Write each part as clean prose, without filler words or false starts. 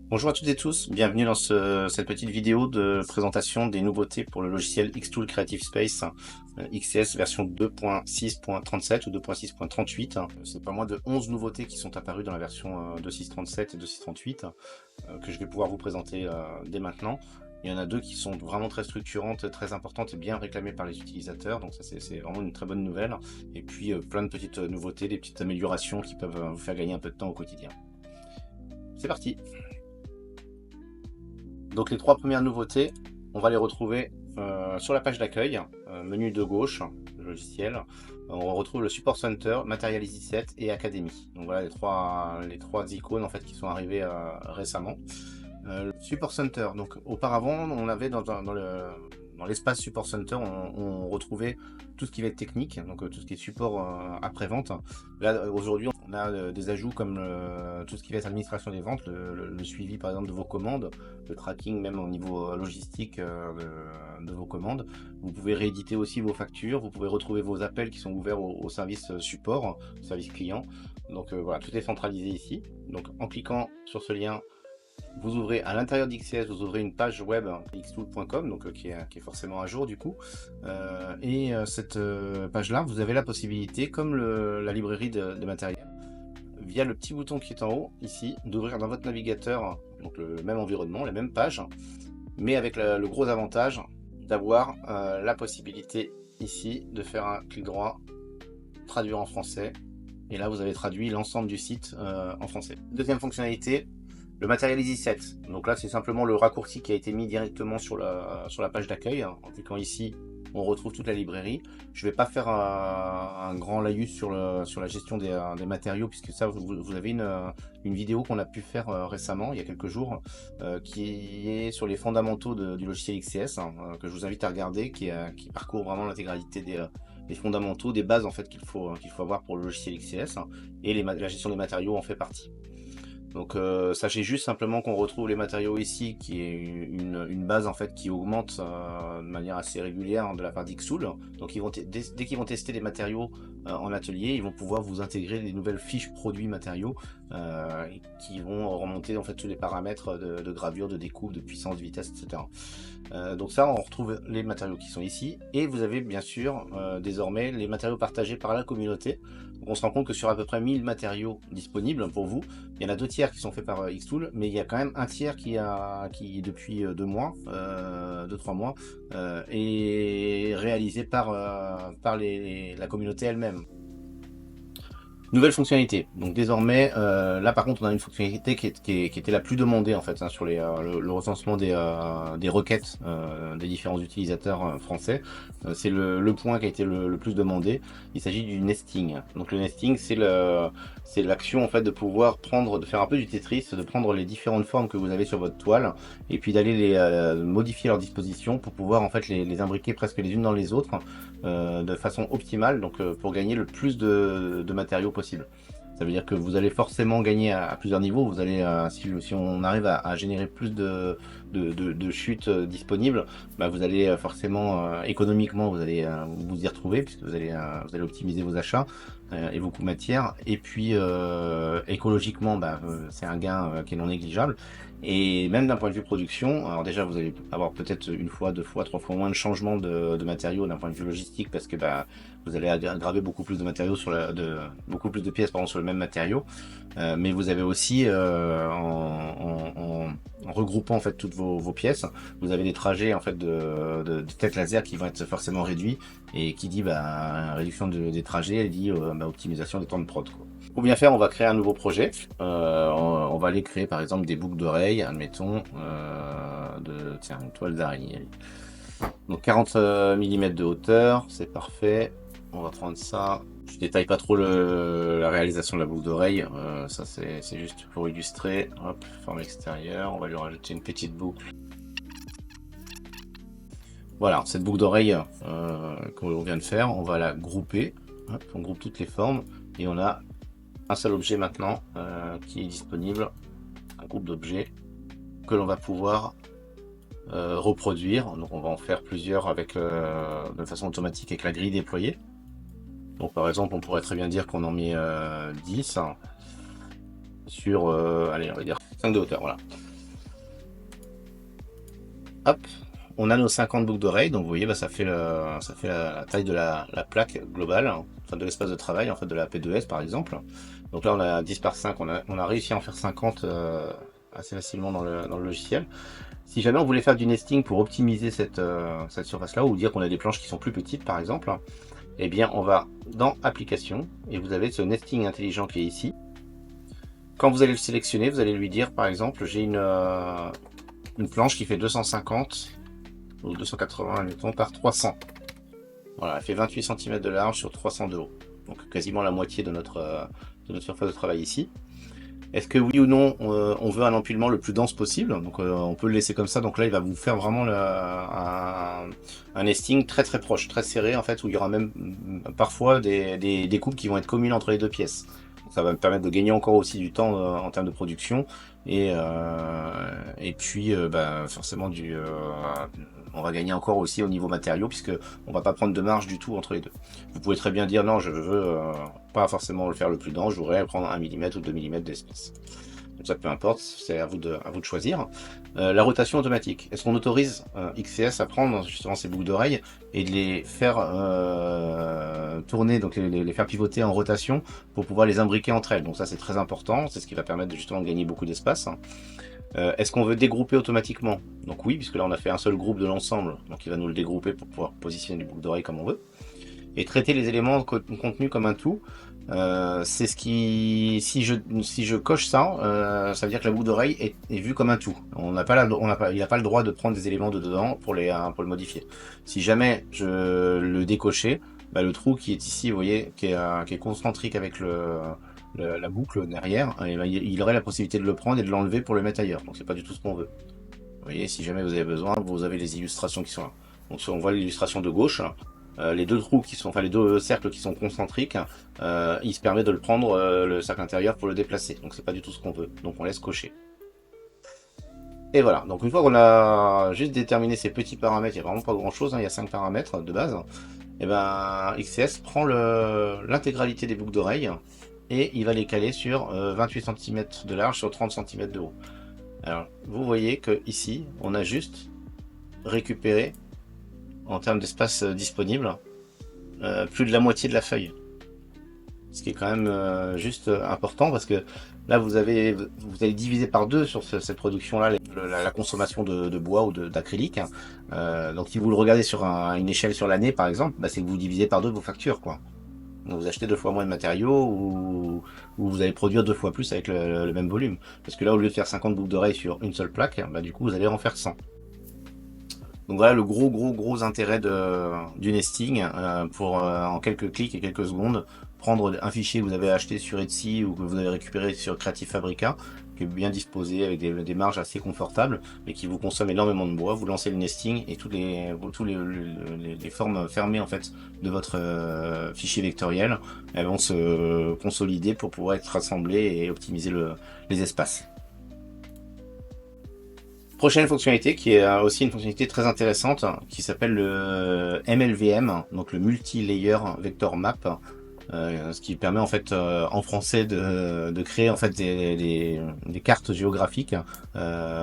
Bonjour à toutes et tous, bienvenue dans cette petite vidéo de présentation des nouveautés pour le logiciel Xtool Creative Space XCS version 2.6.37 ou 2.6.38. C'est pas moins de 11 nouveautés qui sont apparues dans la version 2.6.37 et 2.6.38 que je vais pouvoir vous présenter dès maintenant. Il y en a deux qui sont vraiment très structurantes, très importantes et bien réclamées par les utilisateurs, donc ça c'est vraiment une très bonne nouvelle. Et puis plein de petites nouveautés, des petites améliorations qui peuvent vous faire gagner un peu de temps au quotidien. C'est parti! Donc les trois premières nouveautés, on va les retrouver sur la page d'accueil, menu de gauche, le logiciel. On retrouve le Support Center, Material Easy 7 et Academy. Donc voilà les trois icônes en fait qui sont arrivées récemment. Le Support Center, donc auparavant on avait dans l'espace Support Center, on retrouvait tout ce qui va être technique, donc tout ce qui est support après-vente. Là aujourd'hui on a des ajouts comme tout ce qui va être administration des ventes, le suivi par exemple de vos commandes, le tracking même au niveau logistique de vos commandes. Vous pouvez rééditer aussi vos factures, vous pouvez retrouver vos appels qui sont ouverts au service support, service client. Donc voilà, tout est centralisé ici. Donc en cliquant sur ce lien, vous ouvrez à l'intérieur d'XCS, vous ouvrez une page web xtool.com, donc qui est forcément à jour du coup. Cette page-là, vous avez la possibilité, comme la librairie de matériel, via le petit bouton qui est en haut ici, d'ouvrir dans votre navigateur donc le même environnement, la même page, mais avec le gros avantage d'avoir la possibilité ici de faire un clic droit, traduire en français, et là vous avez traduit l'ensemble du site en français. Deuxième fonctionnalité, le Material Easy 7. Donc là, c'est simplement le raccourci qui a été mis directement sur la page d'accueil. En cliquant ici, on retrouve toute la librairie. Je ne vais pas faire un grand laïus sur la gestion des matériaux, puisque ça, vous avez une vidéo qu'on a pu faire récemment, il y a quelques jours, qui est sur les fondamentaux du logiciel XCS, que je vous invite à regarder, qui parcourt vraiment l'intégralité des fondamentaux, des bases en fait qu'il faut avoir pour le logiciel XCS, et la gestion des matériaux en fait partie. Donc sachez juste simplement qu'on retrouve les matériaux ici, qui est une base en fait qui augmente de manière assez régulière de la part d'Xtool. Donc dès qu'ils vont tester les matériaux en atelier, ils vont pouvoir vous intégrer des nouvelles fiches produits matériaux qui vont remonter en fait tous les paramètres de gravure, de découpe, de puissance, de vitesse, etc. Donc ça, on retrouve les matériaux qui sont ici, et vous avez bien sûr désormais les matériaux partagés par la communauté. Donc on se rend compte que sur à peu près 1000 matériaux disponibles pour vous, il y en a 2 tiers qui sont faits par Xtool, mais il y a quand même un tiers qui depuis 2 mois, 2-3 mois, est réalisé par la communauté elle-même. Nouvelle fonctionnalité. Donc désormais, là par contre, on a une fonctionnalité qui était la plus demandée en fait sur le recensement des requêtes des différents utilisateurs français. C'est le point qui a été le plus demandé. Il s'agit du nesting. Donc le nesting, c'est l'action en fait de faire un peu du Tetris, de prendre les différentes formes que vous avez sur votre toile et puis d'aller les modifier leur disposition pour pouvoir en fait les imbriquer presque les unes dans les autres de façon optimale, donc pour gagner le plus de matériaux possible. Ça veut dire que vous allez forcément gagner à plusieurs niveaux. Vous allez, si on arrive à générer plus de chutes disponibles, bah vous allez forcément économiquement vous allez vous y retrouver, puisque vous allez optimiser vos achats et vos coûts matières. Et puis écologiquement, bah, c'est un gain qui est non négligeable. Et même d'un point de vue production, alors déjà vous allez avoir peut-être une fois, 2 fois, 3 fois moins de changements de matériaux d'un point de vue logistique, parce que bah, vous allez graver beaucoup plus de matériaux beaucoup plus de pièces pardon, sur le même matériau, mais vous avez aussi en regroupant en fait toutes vos pièces, vous avez des trajets en fait de tête laser qui vont être forcément réduits, et qui dit bah, réduction des trajets, elle dit bah, optimisation des temps de prod, quoi. Pour bien faire, on va créer un nouveau projet. On va aller créer par exemple des boucles d'oreilles, admettons, tiens, une toile d'araignée. Donc 40 mm de hauteur, c'est parfait. On va prendre ça. Je détaille pas trop la réalisation de la boucle d'oreille. Ça c'est juste pour illustrer. Hop, forme extérieure. On va lui rajouter une petite boucle. Voilà, cette boucle d'oreille qu'on vient de faire, on va la grouper. Hop, on groupe toutes les formes et on a un seul objet maintenant qui est disponible, un groupe d'objets que l'on va pouvoir reproduire. Donc on va en faire plusieurs de façon automatique avec la grille déployée. Donc par exemple on pourrait très bien dire qu'on en met 10 sur allez, on va dire 5 de hauteur, voilà. Hop, on a nos 50 boucles d'oreilles, donc vous voyez, bah, ça fait la taille de la plaque globale, hein, enfin de l'espace de travail, en fait de la P2S par exemple. Donc là on a 10 par 5, on a réussi à en faire 50 assez facilement dans le logiciel. Si jamais on voulait faire du nesting pour optimiser cette surface-là, ou dire qu'on a des planches qui sont plus petites par exemple, eh bien on va dans Applications, et vous avez ce nesting intelligent qui est ici. Quand vous allez le sélectionner, vous allez lui dire par exemple, j'ai une planche qui fait 250 ou 280 admettons, par 300. Voilà, elle fait 28 cm de large sur 300 de haut. Donc quasiment la moitié de notre surface de travail ici. Est-ce que oui ou non, on veut un empilement le plus dense possible? Donc on peut le laisser comme ça. Donc là, il va vous faire vraiment un nesting très très proche, très serré en fait, où il y aura même parfois des coupes qui vont être communes entre les deux pièces. Donc, ça va me permettre de gagner encore aussi du temps en termes de production et puis bah, forcément on va gagner encore aussi au niveau matériaux puisque on va pas prendre de marge du tout entre les deux. Vous pouvez très bien dire non, je veux pas forcément le faire le plus dense, je voudrais prendre 1 mm ou 2 mm d'espace. Donc ça peu importe, c'est à vous de choisir. La rotation automatique. Est-ce qu'on autorise XCS à prendre justement ces boucles d'oreilles et de les faire tourner, donc les faire pivoter en rotation pour pouvoir les imbriquer entre elles? Donc ça c'est très important, c'est ce qui va permettre justement de gagner beaucoup d'espace. Est-ce qu'on veut dégrouper automatiquement? Donc oui, puisque là on a fait un seul groupe de l'ensemble, donc il va nous le dégrouper pour pouvoir positionner les boucles d'oreilles comme on veut. Et traiter les éléments contenus comme un tout, c'est ce qui, si je coche ça, ça veut dire que la boucle d'oreille est vue comme un tout. Il n'a pas le droit de prendre des éléments de dedans pour le modifier. Si jamais je le décochais, bah, le trou qui est ici, vous voyez, qui est concentrique avec la boucle derrière, et ben, il aurait la possibilité de le prendre et de l'enlever pour le mettre ailleurs. Donc c'est pas du tout ce qu'on veut. Vous voyez, si jamais vous avez besoin, vous avez les illustrations qui sont là. Donc si on voit l'illustration de gauche, les deux trous qui sont, enfin les deux cercles qui sont concentriques, il se permet de le prendre le cercle intérieur pour le déplacer. Donc c'est pas du tout ce qu'on veut. Donc on laisse cocher. Et voilà. Donc une fois qu'on a juste déterminé ces petits paramètres, il n'y a vraiment pas grand chose, hein, il y a 5 paramètres de base. Et ben XCS prend l'intégralité des boucles d'oreilles et il va les caler sur 28 cm de large sur 30 cm de haut. Alors vous voyez que ici on a juste récupéré en termes d'espace disponible plus de la moitié de la feuille. Ce qui est quand même juste important parce que là vous allez diviser par deux sur cette production là la consommation de bois ou d'acrylique. Donc si vous le regardez sur une échelle sur l'année par exemple, bah, c'est que vous divisez par deux vos factures quoi. Donc vous achetez 2 fois moins de matériaux ou vous allez produire 2 fois plus avec le même volume. Parce que là au lieu de faire 50 boucles d'oreilles sur une seule plaque, bah, du coup vous allez en faire 100. Donc voilà le gros intérêt du nesting pour en quelques clics et quelques secondes prendre un fichier que vous avez acheté sur Etsy ou que vous avez récupéré sur Creative Fabrica qui est bien disposé avec des marges assez confortables mais qui vous consomme énormément de bois. Vous lancez le nesting et toutes les formes fermées en fait de votre fichier vectoriel elles vont se consolider pour pouvoir être rassemblées et optimiser les espaces. Prochaine fonctionnalité qui est aussi une fonctionnalité très intéressante qui s'appelle le MLVM, donc le Multi-Layer Vector Map, ce qui permet en fait en français de créer en fait des cartes géographiques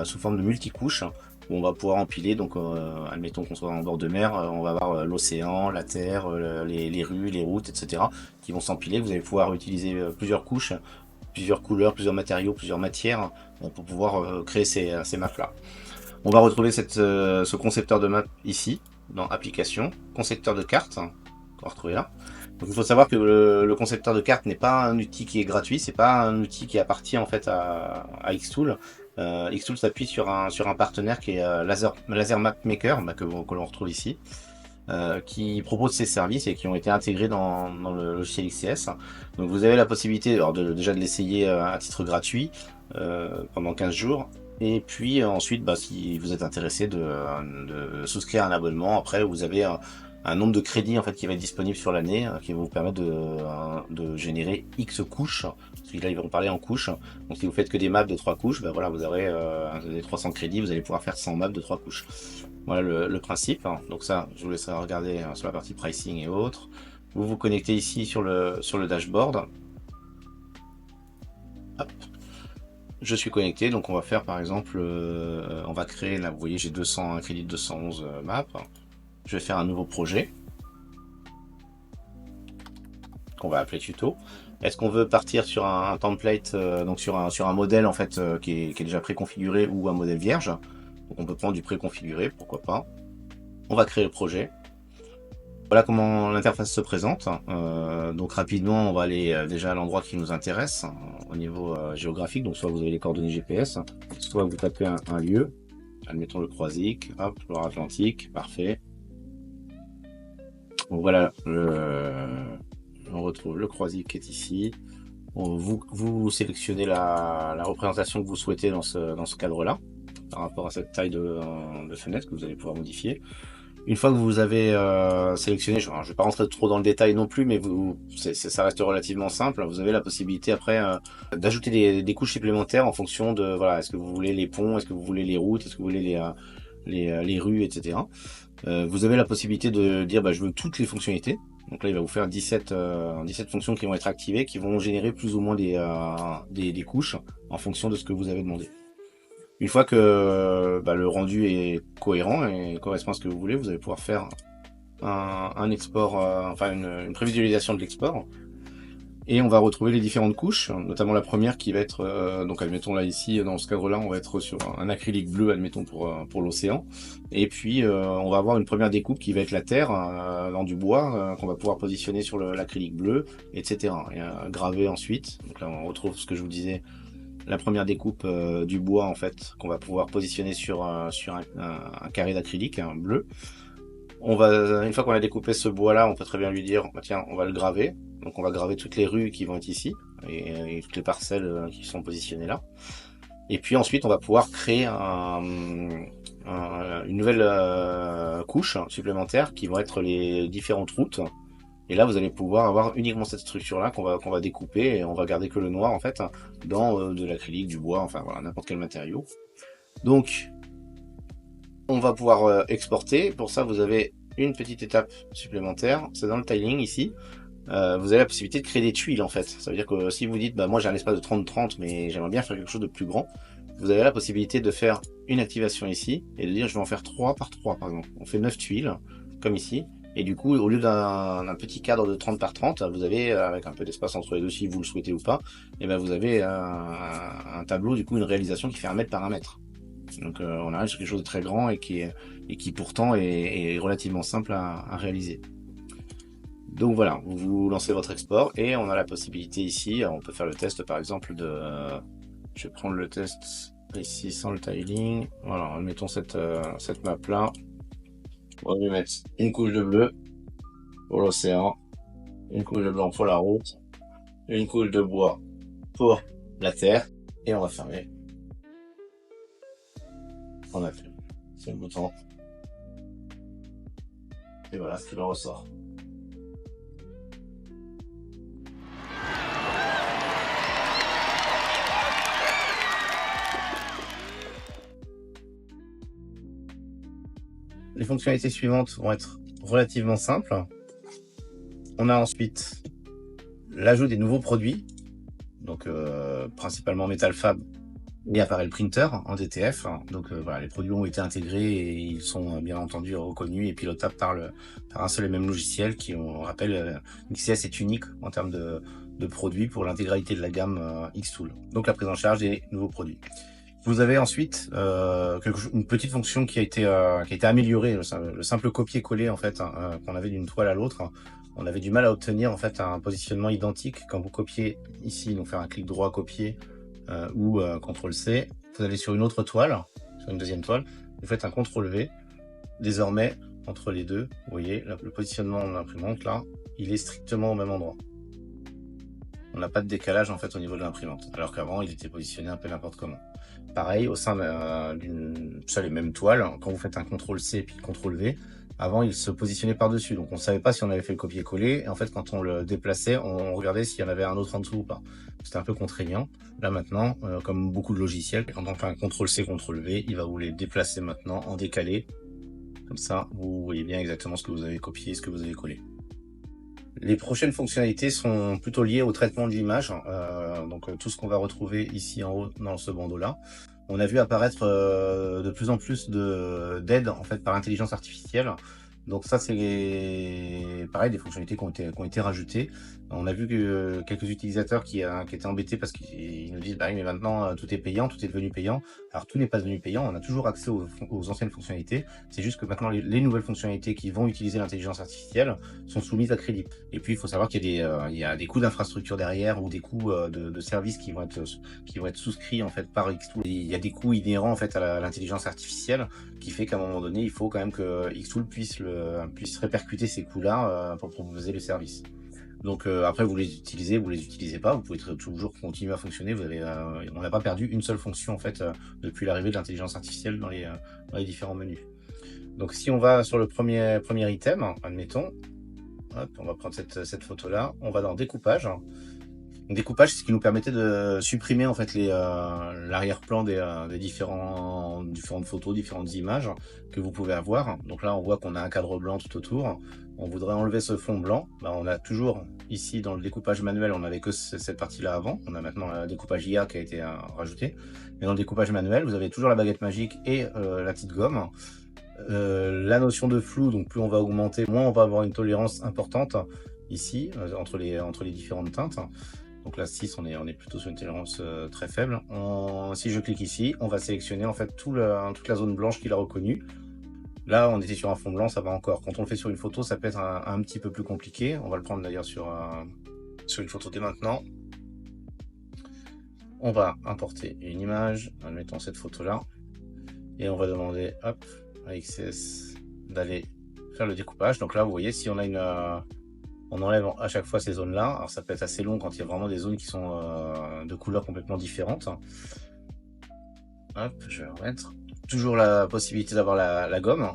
sous forme de multicouches où on va pouvoir empiler. Donc admettons qu'on soit en bord de mer, on va avoir l'océan, la terre, les rues, les routes, etc. qui vont s'empiler. Vous allez pouvoir utiliser plusieurs couches, plusieurs couleurs, plusieurs matériaux, plusieurs matières pour pouvoir créer ces maps là. On va retrouver ce concepteur de map ici, dans Applications, concepteur de carte, qu'on va retrouver là. Donc il faut savoir que le concepteur de carte n'est pas un outil qui est gratuit, c'est pas un outil qui appartient en fait à Xtool. Xtool s'appuie sur un partenaire qui est Laser Map Maker, que l'on retrouve ici. Qui propose ces services et qui ont été intégrés dans le logiciel XCS. Donc vous avez la possibilité alors déjà de l'essayer à titre gratuit pendant 15 jours. Et puis ensuite, bah, si vous êtes intéressé de souscrire un abonnement, après vous avez un nombre de crédits en fait qui va être disponible sur l'année, qui va vous permettre de générer X couches. Parce que là ils vont parler en couches. Donc si vous faites que des maps de 3 couches, bah, voilà, vous aurez des 300 crédits, vous allez pouvoir faire 100 maps de 3 couches. Voilà le principe. Donc ça, je vous laisserai regarder sur la partie pricing et autres. Vous vous connectez ici sur le dashboard. Hop. Je suis connecté, donc on va faire par exemple, on va créer, là vous voyez j'ai 200, un crédit de 211 maps. Je vais faire un nouveau projet qu'on va appeler tuto. Est-ce qu'on veut partir sur un template, donc sur un modèle en fait qui est déjà préconfiguré ou un modèle vierge? Donc on peut prendre du préconfiguré, pourquoi pas. On va créer le projet. Voilà comment l'interface se présente. Donc rapidement, on va aller déjà à l'endroit qui nous intéresse au niveau géographique. Donc soit vous avez les coordonnées GPS, soit vous tapez un lieu. Admettons le Croisic, hop, Loire-Atlantique, parfait. Donc voilà, on retrouve le Croisic qui est ici. Vous sélectionnez la représentation que vous souhaitez dans ce cadre-là, par rapport à cette taille de fenêtre que vous allez pouvoir modifier. Une fois que vous avez sélectionné, je ne vais pas rentrer trop dans le détail non plus, mais ça reste relativement simple. Vous avez la possibilité après d'ajouter des couches supplémentaires en fonction de, voilà, est-ce que vous voulez les ponts, est-ce que vous voulez les routes, est-ce que vous voulez les rues, etc. Vous avez la possibilité de dire, je veux toutes les fonctionnalités. Donc là, il va vous faire 17 fonctions qui vont être activées, qui vont générer plus ou moins des couches en fonction de ce que vous avez demandé. Une fois que le rendu est cohérent et correspond à ce que vous voulez, vous allez pouvoir faire un export, enfin une prévisualisation de l'export. Et on va retrouver les différentes couches, notamment la première qui va être, donc admettons là ici, dans ce cadre-là, on va être sur un acrylique bleu, admettons pour l'océan. Et puis on va avoir une première découpe qui va être la terre dans du bois, qu'on va pouvoir positionner sur l'acrylique bleu, etc. Et graver ensuite. Donc là on retrouve ce que je vous disais, la première découpe du bois en fait qu'on va pouvoir positionner sur un carré d'acrylique bleu. Une fois qu'on a découpé ce bois là, on peut très bien lui dire tiens, on va le graver. Donc on va graver toutes les rues qui vont être ici et toutes les parcelles qui sont positionnées là. Et puis ensuite on va pouvoir créer une nouvelle couche supplémentaire qui vont être les différentes routes. Et là, vous allez pouvoir avoir uniquement cette structure-là qu'on va découper et on va garder que le noir en fait dans de l'acrylique, du bois, enfin voilà, n'importe quel matériau. Donc, on va pouvoir exporter. Pour ça, vous avez une petite étape supplémentaire. C'est dans le tiling ici. Vous avez la possibilité de créer des tuiles en fait. Ça veut dire que si vous dites, moi j'ai un espace de 30-30, mais j'aimerais bien faire quelque chose de plus grand, vous avez la possibilité de faire une activation ici et de dire je vais en faire 3 par 3 par exemple. On fait 9 tuiles, comme ici. Et du coup, au lieu d'un petit cadre de 30 par 30, vous avez, avec un peu d'espace entre les deux si vous le souhaitez ou pas, et vous avez un tableau, du coup, une réalisation qui fait 1 mètre par 1 mètre. Donc on arrive sur quelque chose de très grand et qui pourtant est relativement simple à réaliser. Donc voilà, vous lancez votre export et on a la possibilité ici, on peut faire le test par exemple je vais prendre le test ici sans le tiling. Voilà, mettons cette map là. On va lui mettre une couche de bleu pour l'océan, une couche de blanc pour la route, une couche de bois pour la terre, et on va fermer. On a fait. C'est le bouton. Et voilà ce qu'il en ressort. Les fonctionnalités suivantes vont être relativement simples. On a ensuite l'ajout des nouveaux produits, donc principalement Metal Fab et Apparel Printer en DTF. Donc voilà, les produits ont été intégrés et ils sont bien entendu reconnus et pilotables par un seul et même logiciel qui, on rappelle, XCS est unique en termes de produits pour l'intégralité de la gamme Xtool. Donc la prise en charge des nouveaux produits. Vous avez ensuite une petite fonction qui a été améliorée, le simple copier-coller en fait qu'on avait d'une toile à l'autre. On avait du mal à obtenir en fait un positionnement identique quand vous copiez ici, donc faire un clic droit copier ou CTRL-C. Vous allez sur une autre toile, sur une deuxième toile, vous faites un CTRL-V. Désormais, entre les deux, vous voyez, le positionnement de l'imprimante là, il est strictement au même endroit. On n'a pas de décalage en fait au niveau de l'imprimante, alors qu'avant il était positionné un peu n'importe comment. Pareil, au sein d'une seule et même toile, quand vous faites un CTRL-C et puis CTRL-V, avant il se positionnait par-dessus, donc on ne savait pas si on avait fait le copier-coller, et en fait quand on le déplaçait, on regardait s'il y en avait un autre en dessous ou pas. C'était un peu contraignant. Là maintenant, comme beaucoup de logiciels, quand on fait un CTRL-C, CTRL-V, il va vous les déplacer maintenant en décalé. Comme ça, vous voyez bien exactement ce que vous avez copié, ce que vous avez collé. Les prochaines fonctionnalités sont plutôt liées au traitement de l'image, donc tout ce qu'on va retrouver ici en haut dans ce bandeau-là. On a vu apparaître de plus en plus d'aides en fait par l'intelligence artificielle. Donc ça c'est pareil des fonctionnalités qui ont été rajoutées. On a vu que quelques utilisateurs qui étaient embêtés parce qu'ils nous disent bah oui mais maintenant tout est payant, tout est devenu payant. Alors tout n'est pas devenu payant, on a toujours accès aux anciennes fonctionnalités. C'est juste que maintenant les nouvelles fonctionnalités qui vont utiliser l'intelligence artificielle sont soumises à crédit. Et puis il faut savoir qu'il y a des coûts d'infrastructure derrière ou des coûts de services qui vont être souscrits en fait par Xtool. Il y a des coûts inhérents en fait à l'intelligence artificielle qui fait qu'à un moment donné il faut quand même que Xtool puisse répercuter ces coûts-là pour proposer le service. Donc après vous les utilisez pas, vous pouvez toujours continuer à fonctionner. On n'a pas perdu une seule fonction en fait depuis l'arrivée de l'intelligence artificielle dans les différents menus. Donc si on va sur le premier item, admettons, hop, on va prendre cette photo-là, on va dans découpage. Découpage, c'est ce qui nous permettait de supprimer en fait l'arrière-plan des différentes photos, différentes images que vous pouvez avoir. Donc là, on voit qu'on a un cadre blanc tout autour. On voudrait enlever ce fond blanc. Bah, on a toujours ici dans le découpage manuel, on n'avait que cette partie-là avant. On a maintenant le découpage IA qui a été rajouté. Mais dans le découpage manuel, vous avez toujours la baguette magique et la petite gomme. La notion de flou, donc plus on va augmenter, moins on va avoir une tolérance importante ici entre les différentes teintes. Donc là 6, on est plutôt sur une tolérance très faible. Si je clique ici, on va sélectionner en fait toute la zone blanche qu'il a reconnue. Là, on était sur un fond blanc, ça va encore. Quand on le fait sur une photo, ça peut être un petit peu plus compliqué. On va le prendre d'ailleurs sur une photo dès maintenant. On va importer une image, admettons cette photo-là. Et on va demander hop, à XS d'aller faire le découpage. Donc là, vous voyez, si on a on enlève à chaque fois ces zones-là. Alors ça peut être assez long quand il y a vraiment des zones qui sont de couleurs complètement différentes. Hop, je vais remettre. Toujours la possibilité d'avoir la gomme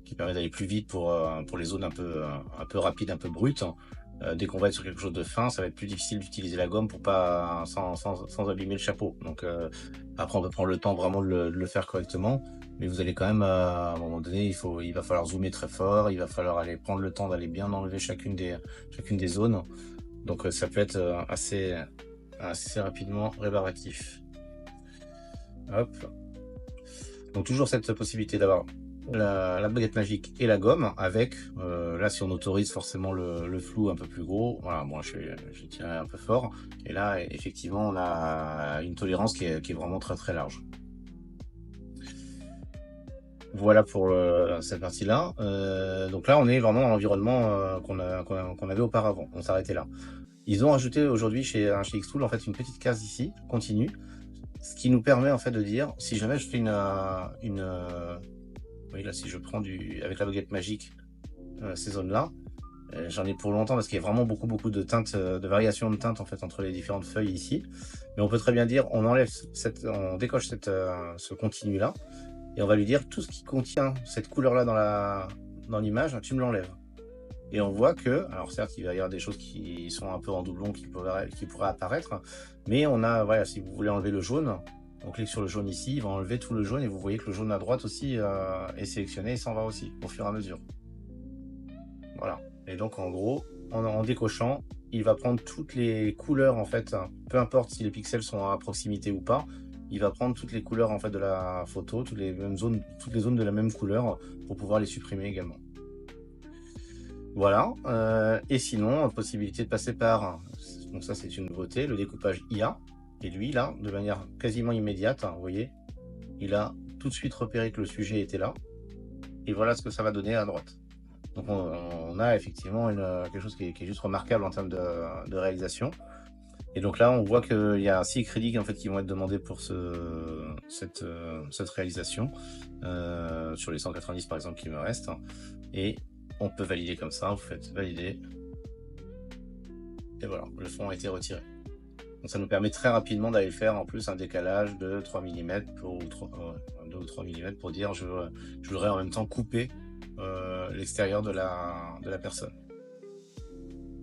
qui permet d'aller plus vite pour les zones un peu rapides, un peu brutes. Dès qu'on va être sur quelque chose de fin, ça va être plus difficile d'utiliser la gomme pour pas sans abîmer le chapeau. Donc après on peut prendre le temps vraiment de le faire correctement, mais vous allez quand même à un moment donné il va falloir zoomer très fort, il va falloir aller prendre le temps d'aller bien enlever chacune des zones. Donc ça peut être assez rapidement rébarbatif. Hop. Donc toujours cette possibilité d'avoir la baguette magique et la gomme avec, là si on autorise forcément le flou un peu plus gros, voilà, moi je tirais un peu fort, et là effectivement on a une tolérance qui est vraiment très très large. Voilà pour cette partie-là. Donc là on est vraiment dans l'environnement qu'on avait auparavant, on s'arrêtait là. Ils ont ajouté aujourd'hui chez Xtool en fait une petite case ici, continue, ce qui nous permet en fait de dire, si jamais je fais oui, là, si je prends avec la baguette magique ces zones-là, j'en ai pour longtemps parce qu'il y a vraiment beaucoup de teintes, de variations de teintes en fait entre les différentes feuilles ici. Mais on peut très bien dire, on enlève on décoche ce continu-là et on va lui dire tout ce qui contient cette couleur-là dans l'image, tu me l'enlèves. Et on voit que, alors certes, il va y avoir des choses qui sont un peu en doublon qui pourraient apparaître, mais on a, voilà, si vous voulez enlever le jaune, on clique sur le jaune ici, il va enlever tout le jaune et vous voyez que le jaune à droite aussi est sélectionné et s'en va aussi au fur et à mesure. Voilà. Et donc en gros, en décochant, il va prendre toutes les couleurs en fait, peu importe si les pixels sont à proximité ou pas, il va prendre toutes les couleurs en fait de la photo, toutes les zones de la même couleur pour pouvoir les supprimer également. Voilà, et sinon, possibilité de passer par, donc ça c'est une nouveauté, le découpage IA, et lui là, de manière quasiment immédiate, vous voyez, il a tout de suite repéré que le sujet était là, et voilà ce que ça va donner à droite. Donc on a effectivement quelque chose qui est juste remarquable en termes de réalisation. Et donc là, on voit qu'il y a 6 crédits en fait, qui vont être demandés pour cette réalisation, sur les 190 par exemple qui me restent, et on peut valider comme ça, vous faites valider, et voilà, le fond a été retiré. Donc ça nous permet très rapidement d'aller faire en plus un décalage de 3 mm ou 2 ou 3 mm pour dire je voudrais en même temps couper l'extérieur de la personne.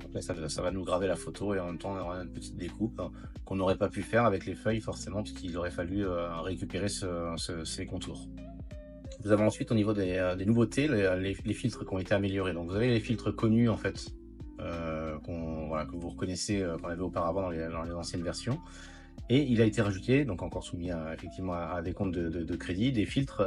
Donc là, ça va nous graver la photo et en même temps on aura une petite découpe qu'on n'aurait pas pu faire avec les feuilles forcément puisqu'il aurait fallu récupérer ces contours. Vous avez ensuite au niveau des nouveautés les filtres qui ont été améliorés. Donc vous avez les filtres connus en fait voilà, que vous reconnaissez qu'on avait auparavant dans les anciennes versions. Et il a été rajouté, donc encore soumis effectivement à des comptes de crédit, des filtres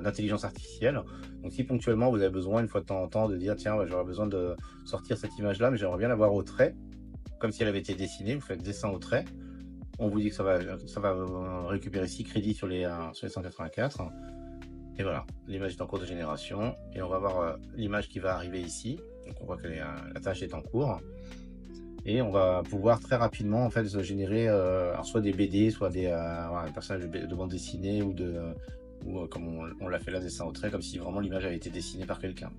d'intelligence artificielle. Donc si ponctuellement vous avez besoin, une fois de temps en temps, de dire tiens, ouais, j'aurais besoin de sortir cette image-là, mais j'aimerais bien la voir au trait, comme si elle avait été dessinée, vous faites dessin au trait. On vous dit que ça va récupérer 6 crédits sur les 184. Et voilà, l'image est en cours de génération. Et on va voir l'image qui va arriver ici. Donc on voit que la tâche est en cours. Et on va pouvoir très rapidement en fait générer alors soit des BD, soit voilà, des personnages de bande dessinée ou comme on l'a fait là, dessin au trait, comme si vraiment l'image avait été dessinée par quelqu'un.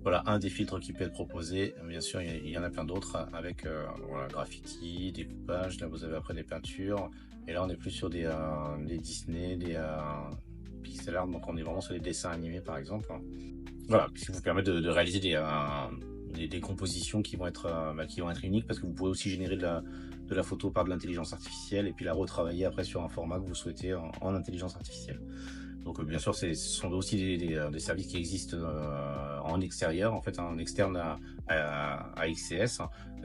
Voilà un des filtres qui peut être proposé. Bien sûr, il y en a plein d'autres avec voilà, graffiti, des coupages. Là, vous avez après des peintures. Et là, on est plus sur des Disney, des pixel art. Donc, on est vraiment sur des dessins animés, par exemple. Voilà, ce qui vous permet de réaliser des compositions qui vont être uniques, parce que vous pouvez aussi générer de la photo par de l'intelligence artificielle et puis la retravailler après sur un format que vous souhaitez en intelligence artificielle. Donc bien sûr, ce sont aussi des services qui existent en extérieur, en fait, en externe à XCS,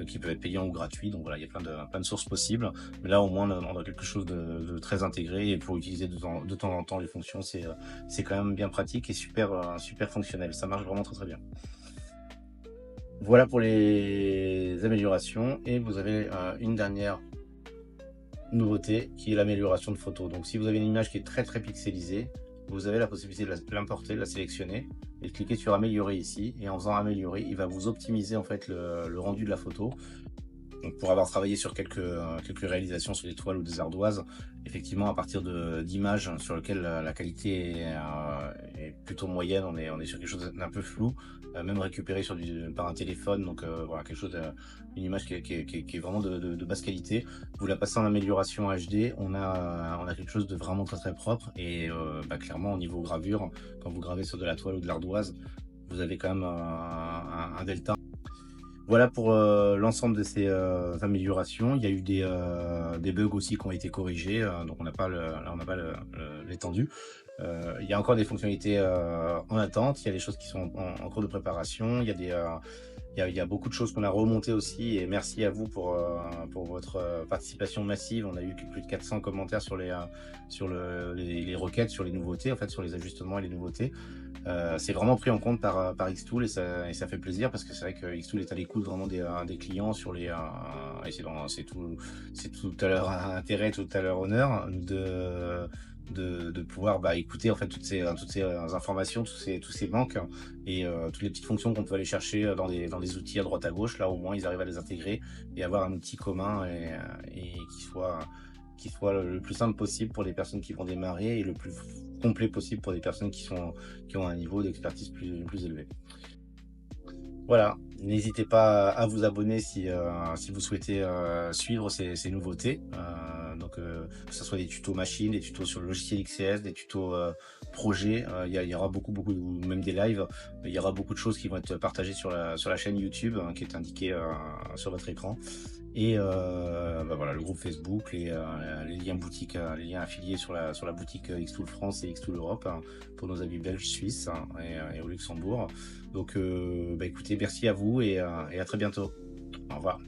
qui peuvent être payants ou gratuits. Donc voilà, il y a plein de sources possibles. Mais là, au moins, on a quelque chose de très intégré, et pour utiliser de temps en temps les fonctions, c'est quand même bien pratique et super fonctionnel. Ça marche vraiment très bien. Voilà pour les améliorations, et vous avez une dernière nouveauté qui est l'amélioration de photos. Donc si vous avez une image qui est très pixelisée, vous avez la possibilité de l'importer, de la sélectionner et de cliquer sur améliorer ici, et en faisant améliorer, il va vous optimiser en fait le rendu de la photo. Donc pour avoir travaillé sur quelques réalisations sur des toiles ou des ardoises, effectivement à partir d'images sur lesquelles la qualité est plutôt moyenne, on est sur quelque chose d'un peu flou, même récupéré par un téléphone. Donc voilà, quelque chose, une image qui est vraiment de basse qualité. Vous la passez en amélioration HD, on a quelque chose de vraiment très propre, et clairement au niveau gravure, quand vous gravez sur de la toile ou de l'ardoise, vous avez quand même un delta. Voilà pour l'ensemble de ces améliorations. Il y a eu des bugs aussi qui ont été corrigés, donc on n'a pas l'étendue. Il y a encore des fonctionnalités en attente, il y a des choses qui sont en cours de préparation, il y a beaucoup de choses qu'on a remontées aussi, et merci à vous pour votre participation massive. On a eu plus de 400 commentaires sur les requêtes, sur les nouveautés, en fait, sur les ajustements et les nouveautés. C'est vraiment pris en compte par Xtool, et ça fait plaisir, parce que c'est vrai que Xtool est à l'écoute vraiment des clients sur et c'est tout à leur intérêt, tout à leur honneur de pouvoir écouter en fait toutes ces informations, tous ces manques, et toutes les petites fonctions qu'on peut aller chercher dans des outils à droite à gauche. Là, au moins, ils arrivent à les intégrer et avoir un outil commun, et qui soit le plus simple possible pour les personnes qui vont démarrer, et le plus complet possible pour des personnes qui ont un niveau d'expertise plus élevé. Voilà, n'hésitez pas à vous abonner si vous souhaitez suivre ces nouveautés. Donc que ce soit des tutos machines, des tutos sur le logiciel XCS, des tutos projets, il y aura beaucoup, ou même des lives. Il y aura beaucoup de choses qui vont être partagées sur la chaîne YouTube, qui est indiquée sur votre écran. Et voilà, le groupe Facebook, les liens boutique, les liens affiliés sur la boutique Xtool France et Xtool Europe, pour nos amis belges, suisses, et au Luxembourg. Donc écoutez, merci à vous, et à très bientôt. Au revoir.